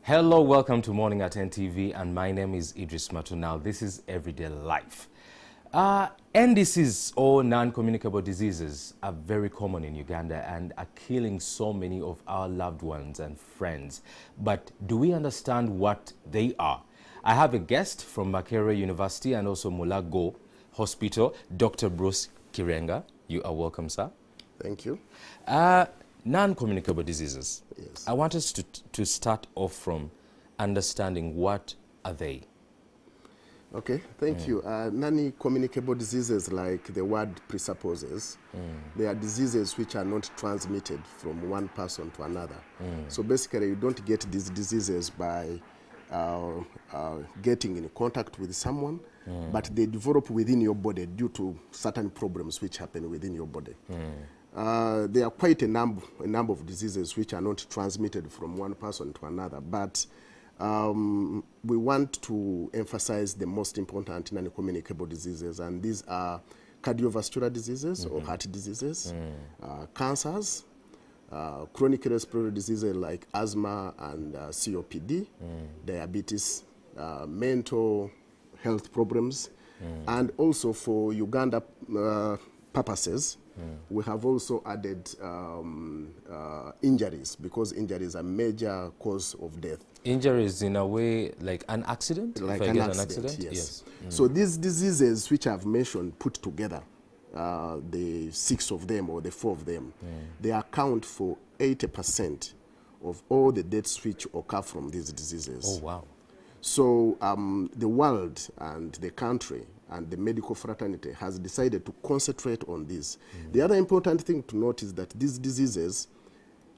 Hello, welcome to Morning at NTV, and my name is Idris Matu. Now, this is Everyday Life. NDCs, or non-communicable diseases, are very common in Uganda and are killing so many of our loved ones and friends. But do we understand what they are? I have a guest from Makerere University and also Mulago Hospital, Dr. Bruce Kirenga. You are welcome, sir. Thank you. Non-communicable diseases. Yes. I want us to start off from understanding what are they. Okay, thank you. Non-communicable diseases, like the word presupposes, they are diseases which are not transmitted from one person to another. So basically, you don't get these diseases by getting in contact with someone, but they develop within your body due to certain problems which happen within your body. There are quite a number of diseases which are not transmitted from one person to another, but we want to emphasize the most important non-communicable diseases, and these are cardiovascular diseases or heart diseases, cancers, chronic respiratory diseases like asthma and COPD, diabetes, mental health problems, and also for Uganda purposes, we have also added injuries, because injuries are a major cause of death. Injuries in a way like an accident? Like if I an get accident, an accident? yes. So these diseases which I've mentioned put together, the 6 of them or the 4 of them, they account for 80% of all the deaths which occur from these diseases. Oh, wow. So the world and the country and the medical fraternity has decided to concentrate on this. The other important thing to note is that these diseases,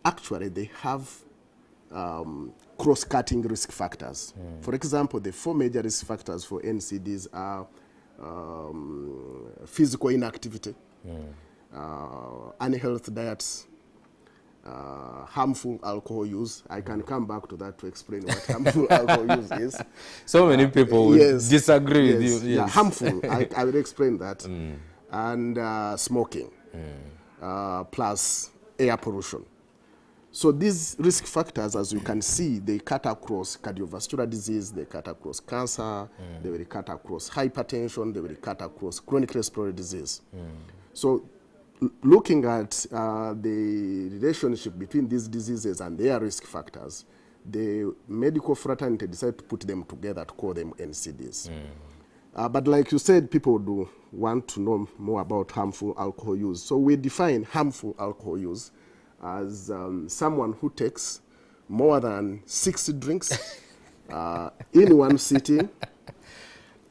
actually, they have cross-cutting risk factors. For example, the 4 major risk factors for NCDs are physical inactivity, unhealthy diets, harmful alcohol use. I can come back to that to explain what harmful alcohol use is. So many people would disagree with you. Yes. Yeah, harmful. I will explain that. And smoking, plus air pollution. So these risk factors, as you can see, they cut across cardiovascular disease, they cut across cancer, they will cut across hypertension, they will cut across chronic respiratory disease. So looking at the relationship between these diseases and their risk factors, the medical fraternity decided to put them together to call them NCDs. But like you said, people do want to know more about harmful alcohol use. So we define harmful alcohol use as someone who takes more than 6 drinks in one sitting,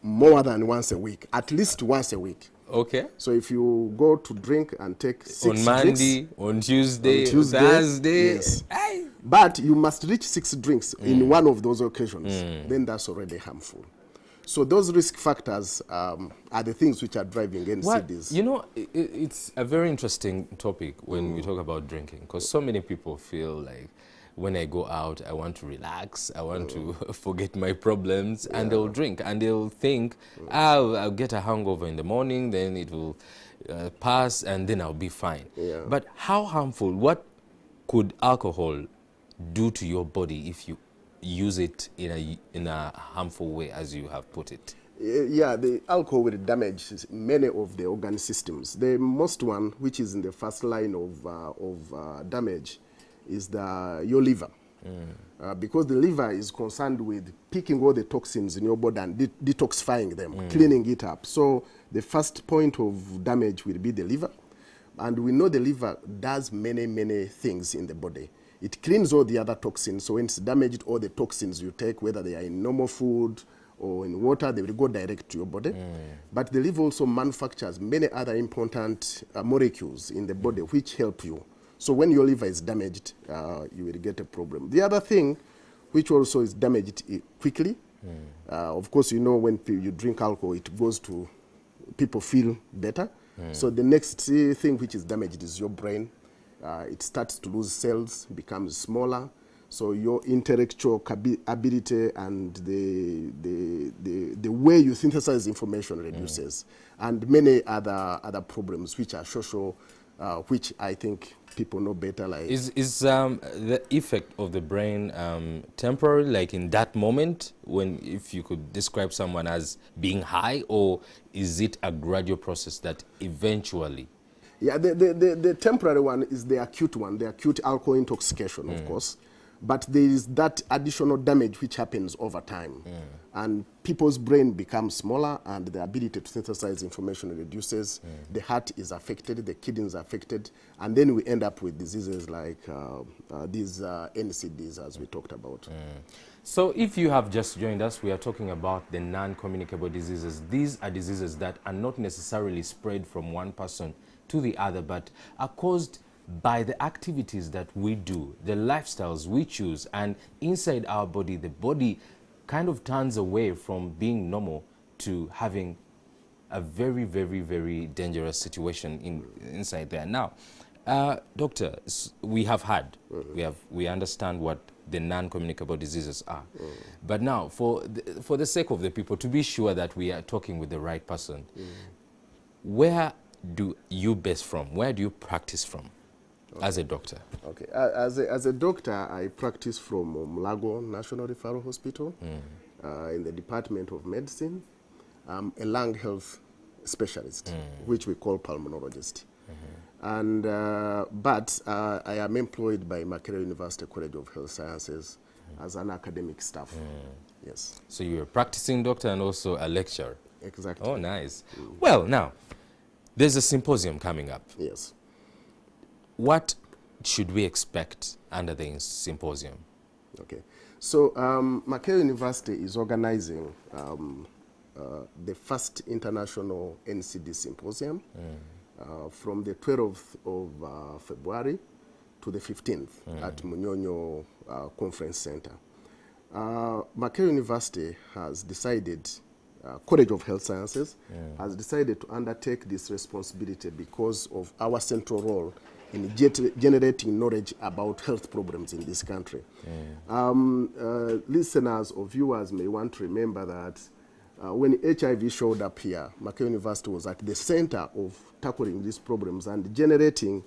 more than once a week, at least once a week. Okay. So if you go to drink and take 6 on Monday, drinks, on Tuesday, Thursday, yes. But you must reach 6 drinks in one of those occasions, then that's already harmful. So those risk factors are the things which are driving NCDs. You know, it's a very interesting topic when we talk about drinking, because so many people feel like when I go out, I want to relax, I want to forget my problems, and they'll drink, and they'll think, I'll get a hangover in the morning, then it will pass, and then I'll be fine. But how harmful, what could alcohol do to your body if you use it in a harmful way, as you have put it? Yeah, the alcohol will damage many of the organ systems. The most one, which is in the first line of damage, is your liver. Because the liver is concerned with picking all the toxins in your body and detoxifying them, cleaning it up. So the first point of damage will be the liver. And we know the liver does many, many things in the body. It cleans all the other toxins. So when it's damaged, all the toxins you take, whether they are in normal food or in water, they will go direct to your body. But the liver also manufactures many other important molecules in the body which help you. So when your liver is damaged, you will get a problem. The other thing, which also is damaged quickly, of course, you know, when you drink alcohol, it goes to people feel better. So the next thing which is damaged is your brain. It starts to lose cells, becomes smaller. So your intellectual ability and the way you synthesize information reduces, and many other problems which are social which I think people know better. Like, is the effect of the brain temporary, like in that moment, when, if you could describe someone as being high, or is it a gradual process that eventually? Yeah, the temporary one is the acute one, the acute alcohol intoxication, of course. But there is that additional damage which happens over time. And people's brain becomes smaller, and the ability to synthesize information reduces. The heart is affected, the kidneys are affected, and then we end up with diseases like these NCDs, as we talked about. So if you have just joined us, we are talking about the non-communicable diseases. These are diseases that are not necessarily spread from one person to the other, but are caused by the activities that we do, the lifestyles we choose, and inside our body, the body kind of turns away from being normal to having a very, very, very dangerous situation inside there. Now, doctor, we have had, we understand what the non-communicable diseases are. But now, for the sake of the people, to be sure that we are talking with the right person, where do you base from? Where do you practice from as a doctor? Okay, as a doctor, I practice from Mulago National Referral Hospital in the Department of Medicine. I'm a lung health specialist, which we call pulmonologist. And, but I am employed by Makerere University College of Health Sciences as an academic staff. Yes. So you're a practicing doctor and also a lecturer? Exactly. Oh, nice. Well, now, there's a symposium coming up. Yes. What should we expect under the symposium? Okay. So Makerere University is organizing the first international NCD symposium from the 12th of February to the 15th at Munyonyo Conference Center. Makerere University has decided, College of Health Sciences has decided to undertake this responsibility because of our central role in generating knowledge about health problems in this country. Listeners or viewers may want to remember that when HIV showed up here, Makerere University was at the center of tackling these problems and generating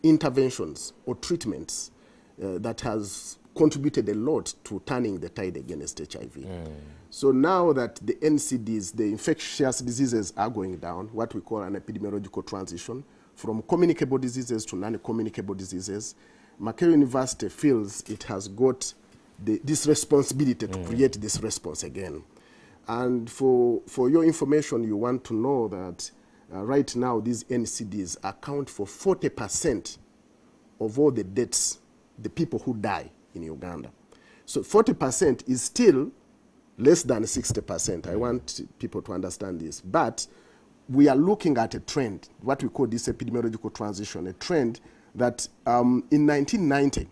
interventions or treatments that has contributed a lot to turning the tide against HIV. So now that the NCDs, the infectious diseases, are going down, what we call an epidemiological transition, from communicable diseases to non-communicable diseases, Makerere University feels it has got this responsibility to create this response again. And for your information, you want to know that right now these NCDs account for 40% of all the deaths, the people who die in Uganda. So 40% is still less than 60%. I want people to understand this. But we are looking at a trend, what we call this epidemiological transition, a trend that in 1990,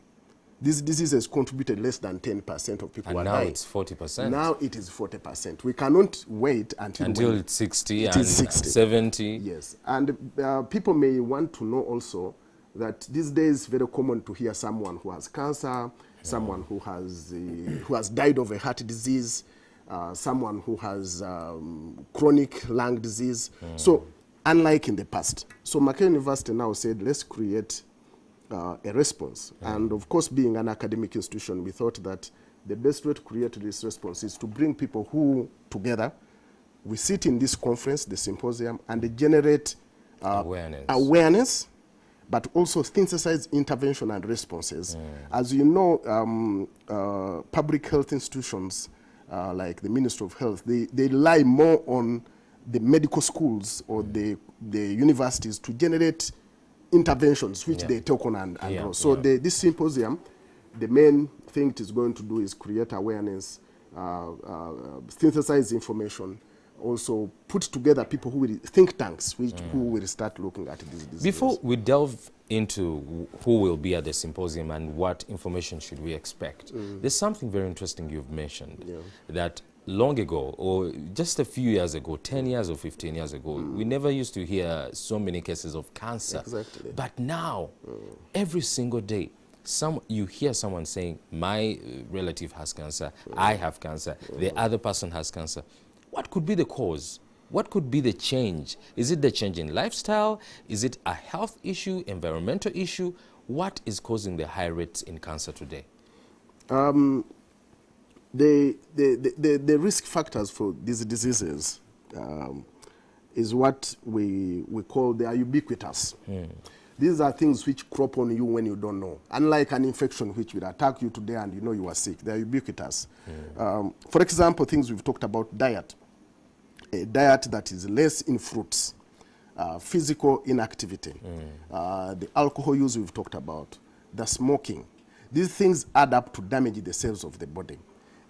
these diseases contributed less than 10% of people who are dying. And now it's 40%. Now it is 40%. We cannot wait until it's 60 it and is 60. 70. Yes, and people may want to know also that these days it's very common to hear someone who has cancer, someone who has died of a heart disease, someone who has chronic lung disease. So unlike in the past. So Makerere University now said, let's create a response. And of course, being an academic institution, we thought that the best way to create this response is to bring people who together, we sit in this conference, the symposium, and they generate awareness, but also synthesize intervention and responses. As you know, public health institutions like the Ministry of Health, they rely more on the medical schools or the universities to generate interventions which they take on and grow. So this symposium, the main thing it is going to do is create awareness, synthesize information, also put together people who will, think tanks, who will start looking at these diseases. Before we delve into who will be at the symposium and what information should we expect, there's something very interesting you've mentioned, that long ago, or just a few years ago, 10 years or 15 years ago, we never used to hear so many cases of cancer. Exactly. But now, every single day, you hear someone saying, my relative has cancer, I have cancer, the other person has cancer. What could be the cause what could be the change? Is it the change in lifestyle? Is it a health issue, environmental issue? What is causing the high rates in cancer today? The risk factors for these diseases is what we call, they are ubiquitous. These are things which crop on you when you don't know. Unlike an infection which will attack you today and you know you are sick, they are ubiquitous. For example, things we've talked about, diet. A diet that is less in fruits, physical inactivity, the alcohol use we've talked about, the smoking. These things add up to damage the cells of the body.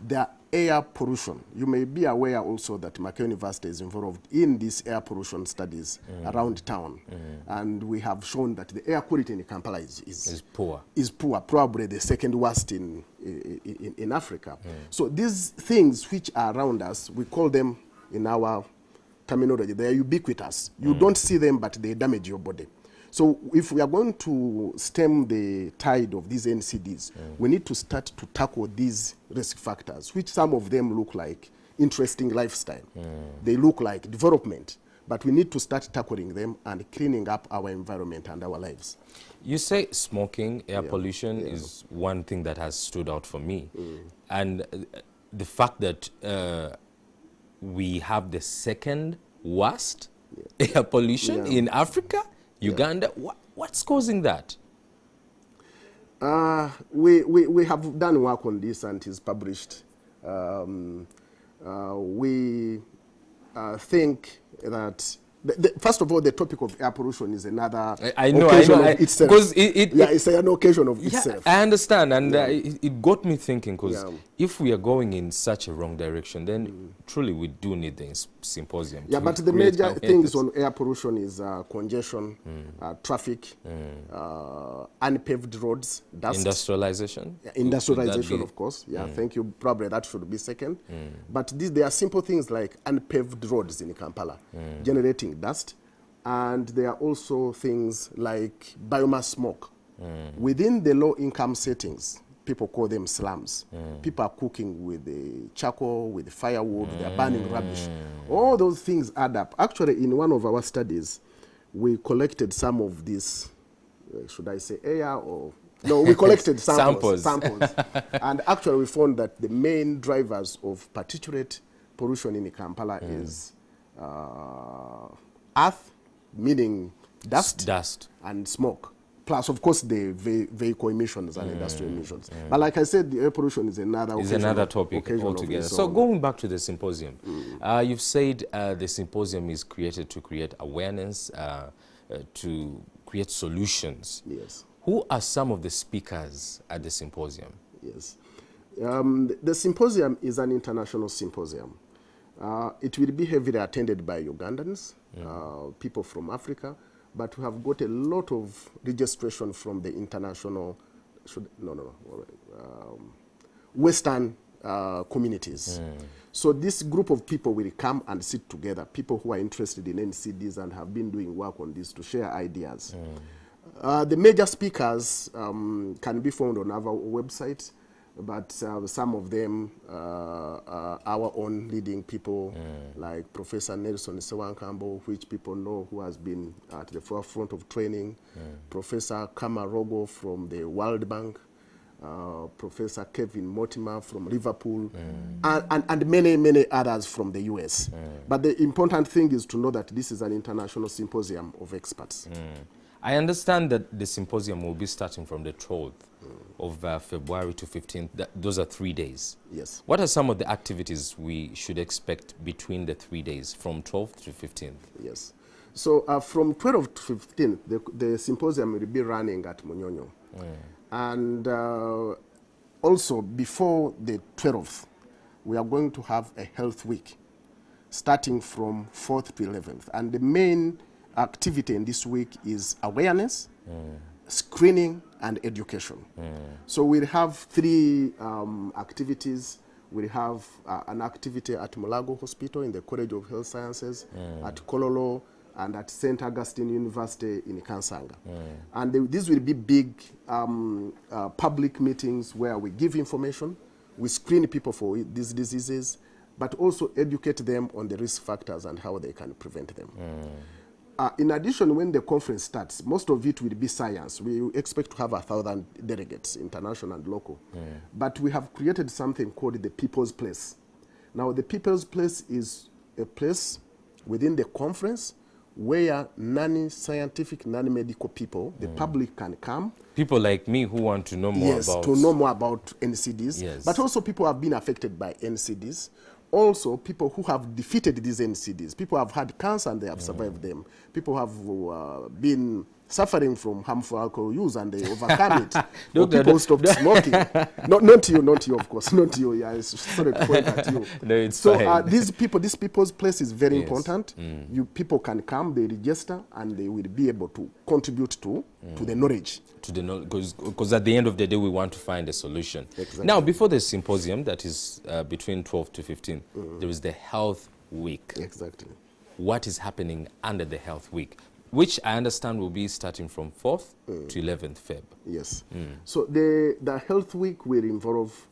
The air pollution. You may be aware also that Macquarie University is involved in these air pollution studies around town. And we have shown that the air quality in Kampala is poor. Is poor, probably the second worst in Africa. So these things which are around us, we call them in our terminology, they are ubiquitous. You don't see them, but they damage your body. So if we are going to stem the tide of these NCDs, we need to start to tackle these risk factors, which some of them look like interesting lifestyle. They look like development, but we need to start tackling them and cleaning up our environment and our lives. You say smoking, air pollution is one thing that has stood out for me. And the fact that we have the second worst air pollution in Africa, Uganda, what's causing that? We have done work on this and it's published. We think that first of all, the topic of air pollution is another occasion of itself. Because it's an occasion of itself. I understand, and it got me thinking, because if we are going in such a wrong direction, then truly we do need the symposium. Yeah, but the major things on air pollution is congestion, traffic, unpaved roads, dust. Industrialization? Industrialization, of course. Yeah, thank you. Probably that should be second. But there are simple things like unpaved roads in Kampala, generating dust, and there are also things like biomass smoke. Within the low-income settings, people call them slums. People are cooking with the charcoal, with the firewood, they are burning rubbish. All those things add up. Actually, in one of our studies, we collected some of this, should I say air or... No, we collected samples. And actually, we found that the main drivers of particulate pollution in Kampala is earth, meaning dust, and smoke. Plus, of course, the vehicle emissions and industrial emissions. But like I said, the air pollution is another topic altogether. So going back to the symposium, you've said the symposium is created to create awareness, to create solutions. Yes. Who are some of the speakers at the symposium? Yes. The symposium is an international symposium. It will be heavily attended by Ugandans, people from Africa, but we have got a lot of registration from the international, Western communities. So this group of people will come and sit together, people who are interested in NCDs and have been doing work on this to share ideas. The major speakers can be found on our website, but some of them our own leading people, like Professor Nelson Sewankambo, which people know, who has been at the forefront of training, Professor Kamarogo from the World Bank, Professor Kevin Mortimer from Liverpool, and many, many others from the US. But the important thing is to know that this is an international symposium of experts. I understand that the symposium will be starting from the 12th of February to 15th. Those are 3 days. Yes. What are some of the activities we should expect between the 3 days, from 12th to 15th? Yes. So from 12th to 15th, the symposium will be running at Munyonyo. And also, before the 12th, we are going to have a health week, starting from 4th to 11th. And the main activity in this week is awareness, screening, and education. So we'll have 3 activities. We'll have an activity at Mulago Hospital in the College of Health Sciences, at Kololo, and at St. Augustine University in Kansanga. And these will be big public meetings where we give information, we screen people for these diseases, but also educate them on the risk factors and how they can prevent them. In addition, when the conference starts, most of it will be science. We expect to have 1,000 delegates, international and local. But we have created something called the People's Place. Now, the People's Place is a place within the conference where non-scientific, non-medical people, the public can come. People like me who want to know more about... Yes, to know more about NCDs. Yes. But also people have been affected by NCDs. Also, people who have defeated these NCDs. People have had cancer and they have survived them. People have been suffering from harmful alcohol use and they overcome it. Or people stopped smoking. Not you, of course. Not you. Yeah, sorry to point at you. No, it's so fine. these people's place is very important. People can come, they register, and they will be able to contribute to the knowledge. Because at the end of the day, we want to find a solution. Exactly. Now, before the symposium, that is between 12 to 15, there is the Health Week. Exactly. What is happening under the Health Week? Which I understand will be starting from 4th to 11th Feb. Yes. So the Health Week will involve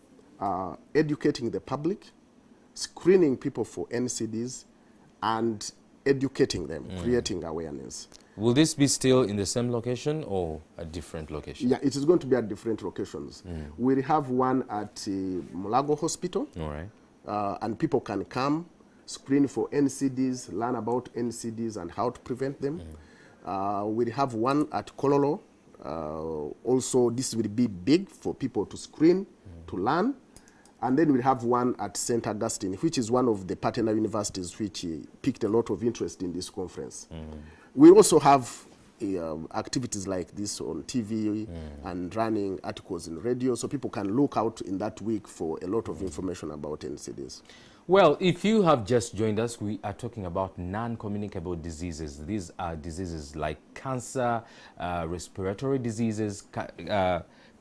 educating the public, screening people for NCDs, and educating them, creating awareness. Will this be still in the same location or a different location? Yeah, it is going to be at different locations. We'll have one at Mulago Hospital. All right. And people can come, screen for NCDs, learn about NCDs and how to prevent them. We'll have one at Kololo. Also, this will be big for people to screen, to learn. And then we'll have one at St. Augustine, which is one of the partner universities which piqued a lot of interest in this conference. We also have activities like this on TV and running articles in radio, so people can look out in that week for a lot of information about NCDs. Well, if you have just joined us, we are talking about non-communicable diseases. These are diseases like cancer, respiratory diseases,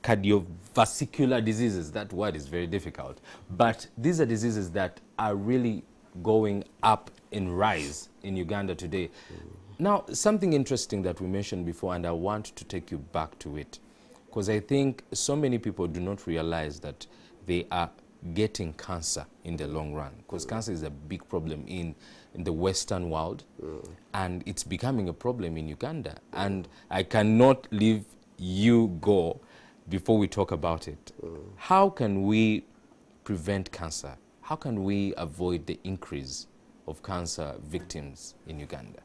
cardiovascular diseases. That word is very difficult. But these are diseases that are really going up in rise in Uganda today. Now, something interesting that we mentioned before, and I want to take you back to it, because I think so many people do not realize that they are getting cancer in the long run, because cancer is a big problem in the Western world, and it's becoming a problem in Uganda. And I cannot leave you go before we talk about it. How can we prevent cancer? How can we avoid the increase of cancer victims in Uganda?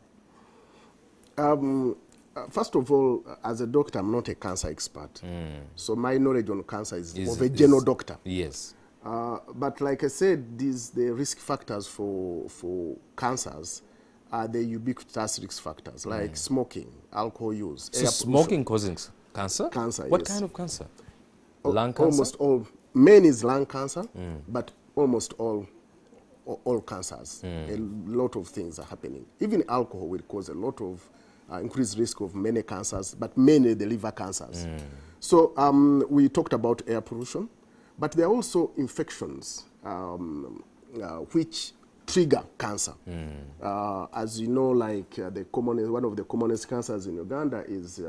First of all, as a doctor, I'm not a cancer expert. So my knowledge on cancer is of a general doctor. Yes. But like I said, the risk factors for cancers are the ubiquitous risk factors, like smoking, alcohol use. So smoking causes cancer? Cancer, What yes. kind of cancer? Lung cancer? Almost all. Main is lung cancer, but almost all cancers. A lot of things are happening. Even alcohol will cause a lot of increased risk of many cancers, but mainly the liver cancers. So we talked about air pollution, but there are also infections which trigger cancer. As you know, like one of the commonest cancers in Uganda is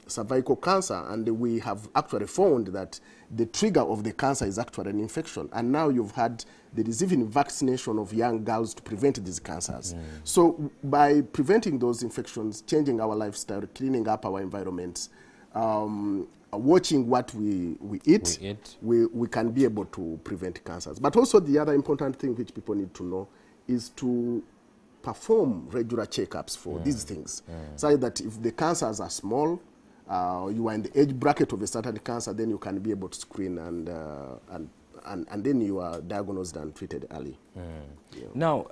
cervical cancer, and we have actually found that the trigger of the cancer is actually an infection. And now there is even vaccination of young girls to prevent these cancers. So by preventing those infections, changing our lifestyle, cleaning up our environments, watching what we eat, we can be able to prevent cancers. But also the other important thing which people need to know is to perform regular checkups for these things, so that if the cancers are small, you are in the age bracket of a certain cancer, then you can be able to screen and then you are diagnosed and treated early. Yeah. Now,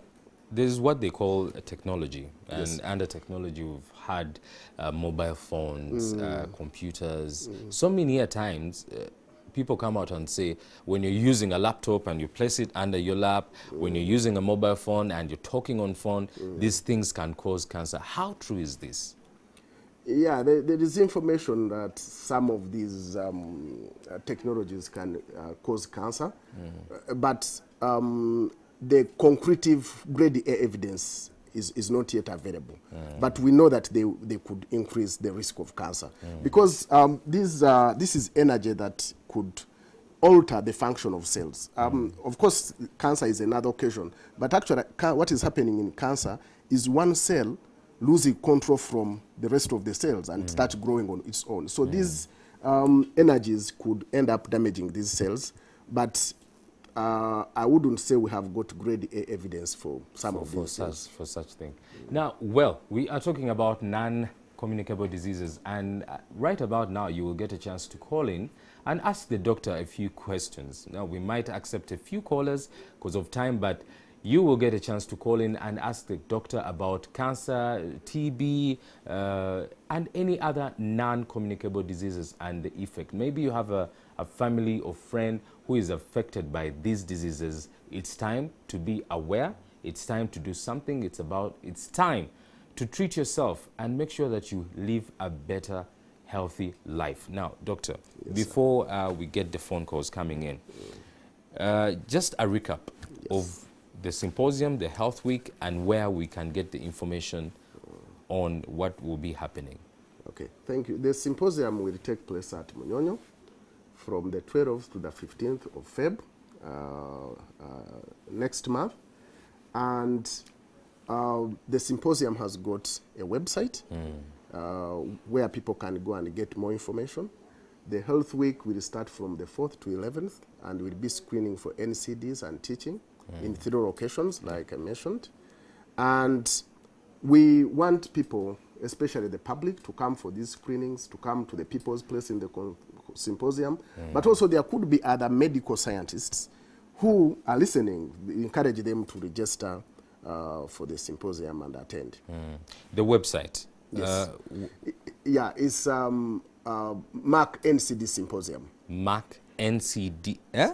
there's what they call technology, and under technology we've had mobile phones, computers. So many times people come out and say, when you're using a laptop and you place it under your lap, when you're using a mobile phone and you're talking on phone, these things can cause cancer. How true is this? Yeah, there is information that some of these technologies can cause cancer, but the conclusive grade A evidence is not yet available. But we know that they could increase the risk of cancer, because this is energy that could alter the function of cells. Of course, cancer is another occasion, but actually what is happening in cancer is one cell losing control from the rest of the cells and start growing on its own. So these energies could end up damaging these cells, but I wouldn't say we have got grade A evidence for some of these cells. For such thing. Now, well, we are talking about non-communicable diseases, and right about now you will get a chance to call in and ask the doctor a few questions. Now, we might accept a few callers because of time, but you will get a chance to call in and ask the doctor about cancer, TB, and any other non-communicable diseases and the effect. Maybe you have a family or friend who is affected by these diseases. It's time to be aware. It's time to do something. It's time to treat yourself and make sure that you live a better, healthy life. Now, doctor, before we get the phone calls coming in, just a recap of the symposium, the health week, and where we can get the information on what will be happening. Okay, thank you. The symposium will take place at Munyonyo from the 12th to the 15th of Feb next month. And the symposium has got a website where people can go and get more information. The health week will start from the 4th to 11th, and we'll be screening for NCDs and teaching in 3 locations, like I mentioned. And we want people, especially the public, to come for these screenings, to come to the people's place in the symposium. But also there could be other medical scientists who are listening. We encourage them to register for the symposium and attend. The website? Yes. Yeah, it's Mark NCD Symposium. Mark NCD, eh?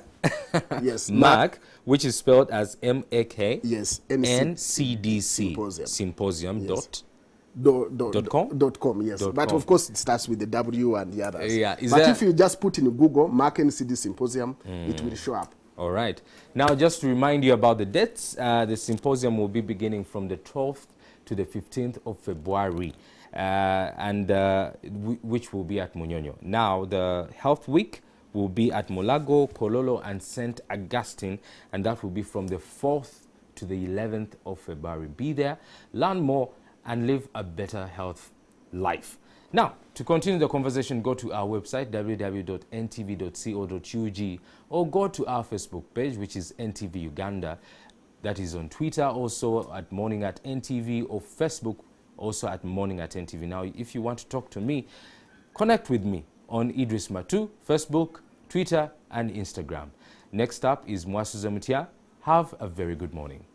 Yes. Mark, which is spelled as M-A-K. Yes. NCDC Symposium. Yes. .com, yes. .com. Of course, it starts with the W and the others. Yeah. But if you just put in Google Mark NCD Symposium, it will show up. All right. Now, just to remind you about the dates, the symposium will be beginning from the 12th to the 15th of February, which will be at Munyonyo. Now, the health week will be at Mulago, Kololo, and St. Augustine, and that will be from the 4th to the 11th of February. Be there, learn more, and live a better health life. Now, to continue the conversation, go to our website, www.ntv.co.ug, or go to our Facebook page, which is NTV Uganda. That is on Twitter, also at Morning at NTV, or Facebook, also at Morning at NTV. Now, if you want to talk to me, connect with me on Idris Matu, Facebook, Twitter, and Instagram. Next up is Mwasuza Mutia. Have a very good morning.